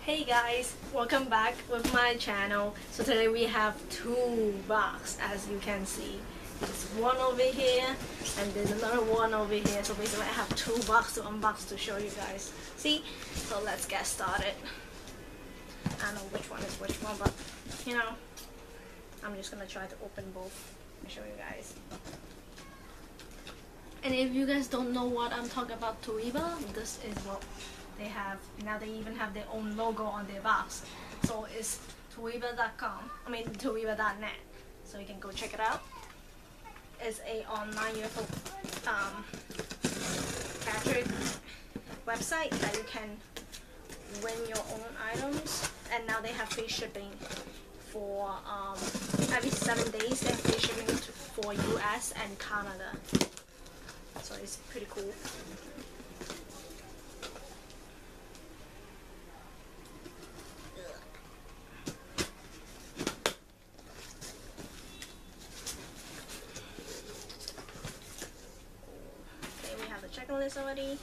Hey guys, welcome back with my channel. So today we have two boxes, as you can see. There's one over here and there's another one over here. So basically I have two boxes to unbox to show you guys. See? So let's get started. I don't know which one is which one, but you know, I'm just gonna try to open both and show you guys. And if you guys don't know what I'm talking about Toreba, this is what they have. Now they even have their own logo on their box. So it's toreba.com. I mean toreba.net. So you can go check it out. It's a online UFO captured website that you can win your own items. And now they have free shipping for every 7 days. They have free shipping for US and Canada. So it's pretty cool. Okay, we have the checklist already.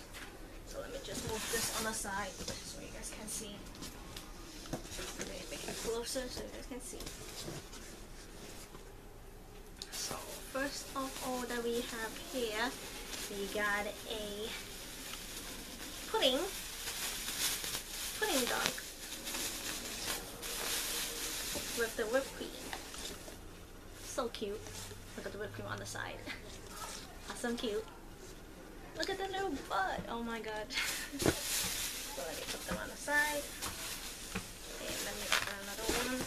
So let me just move this on the side so you guys can see. Let me make it closer so you guys can see. So first of all that we have here, we got a pudding dog with the whipped cream. So cute. Look at the whipped cream on the side. Awesome cute. Look at the little butt. Oh my god. So let me put them on the side. And let me open another one.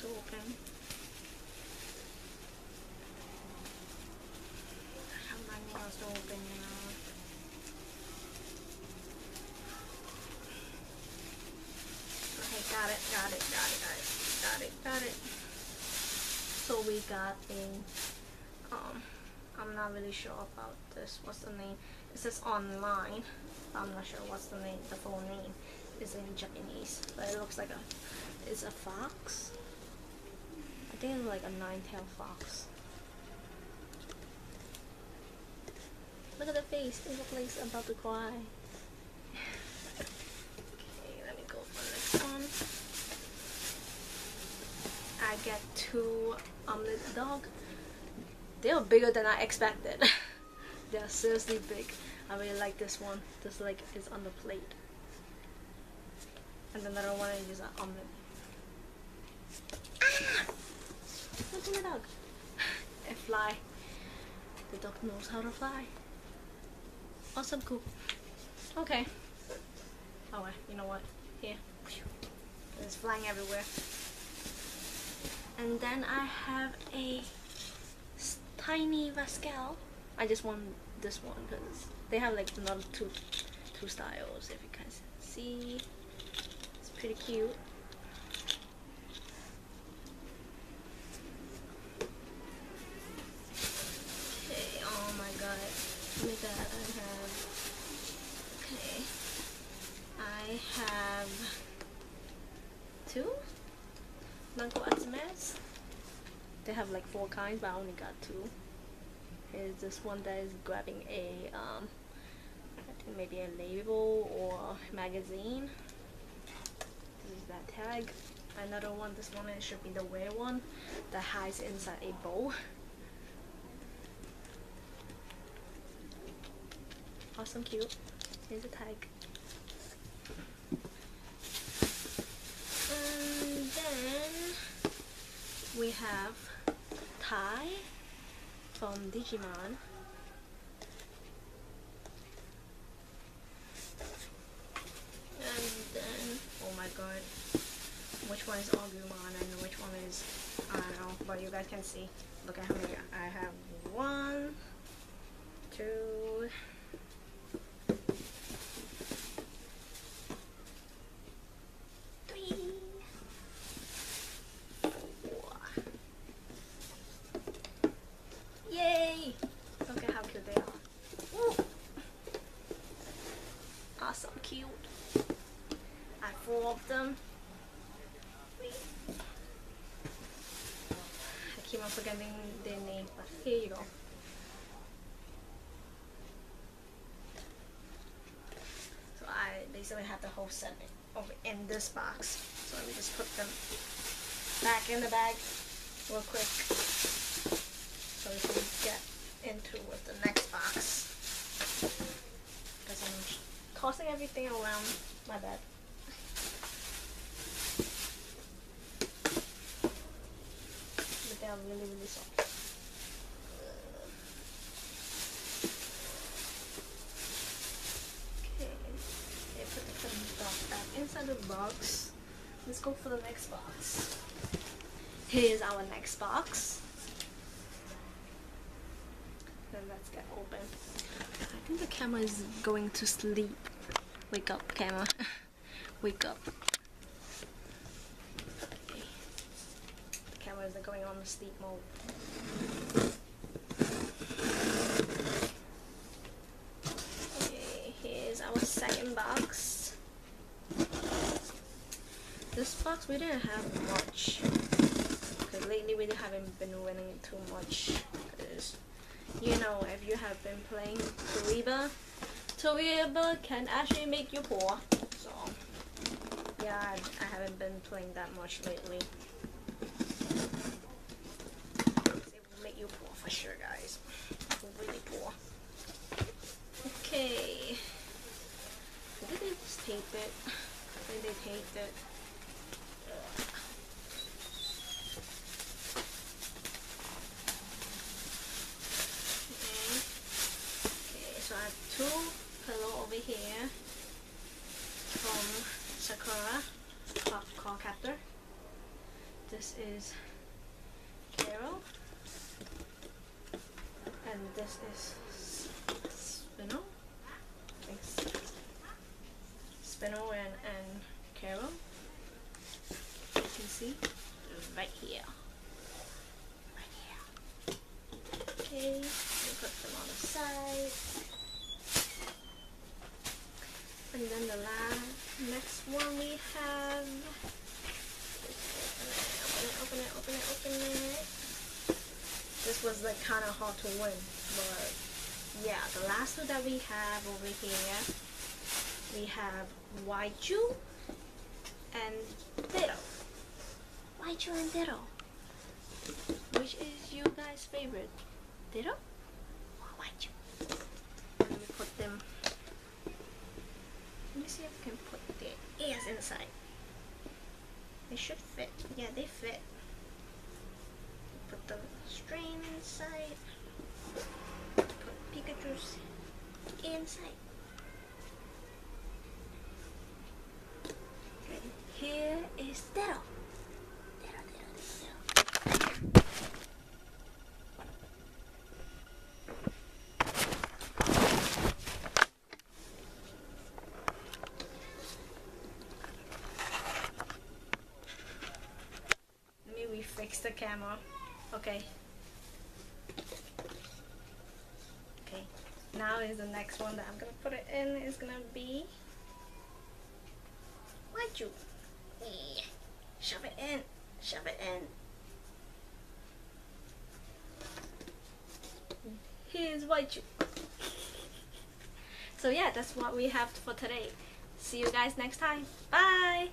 To open. I have my nails to open now. Okay, got it. So we got a I'm not really sure about this. What's the name? It says online. I'm not sure what's the name, the full name. It's in Japanese, but it looks like it's a fox. I think it's like a 9-tailed fox. Look at the face. It looks like it's about to cry. Okay, let me go for the next one. I get two omelet dog. They are bigger than I expected. They are seriously big. I really like this one. This like is on the plate. And another one is just an omelet. Look at the dog. It fly. The dog knows how to fly. Awesome, cool. Okay. Oh wait, you know what? Here. It's flying everywhere. And then I have a tiny Rascal. I just want this one because they have like another two styles. If you guys see, it's pretty cute. With that I have two Nanko Atsumes. They have like 4 kinds, but I only got 2. Here's this one that is grabbing a I think maybe a label or magazine. This is that tag. Another one, this one should be the wear one that hides inside a bowl. Awesome, cute. Here's a tag. And then we have Tai from Digimon. And then, oh my god, which one is Agumon and which one is, I don't know, but you guys can see. Look at how many I have. 1, 2, 3, 4. Yay! Look at how cute they are. Ooh. Awesome, cute. I have 4 of them. getting their name, but here you go. So I basically have the whole set over in this box. So let me just put them back in the bag real quick so we can get into with the next box. Because I'm tossing everything around my bed. But they are really, really soft. Put the stuff back inside the box. Let's go for the next box. Here's our next box. Then let's get open. I think the camera is going to sleep. Wake up, camera. Wake up. Okay. The camera is going on the sleep mode. Our second box. This box we didn't have much because lately we haven't been winning too much. Because you know, if you have been playing Toreba can actually make you poor. So yeah, I haven't been playing that much lately. It will make you poor for sure, guys. Really poor. Okay. Did they just tape it? I think they taped it. Okay, so I have two pillows over here from Sakura Call Captor. This is Carol. And this is Spino. Spino and Carol. You can see right here. Right here. Okay, we'll put them on the side. And then the next one we have. Open it. This was like kind of hard to win, but yeah, the last two that we have over here. We have Waichu and Ditto. Waichu and Ditto. Which is you guys' favorite? Ditto or Waichu? Let me put them. Let me see if I can put their ears inside. They should fit. Yeah, they fit. Put the string inside. Put Pikachu's inside. Here is Ditto. Ditto. Let me refix the camera. Okay. Okay. Now is the next one that I'm gonna put it in. Is gonna be Waichu. Yeah. Shove it in. Here's Waichu. So yeah, that's what we have for today. See you guys next time. Bye.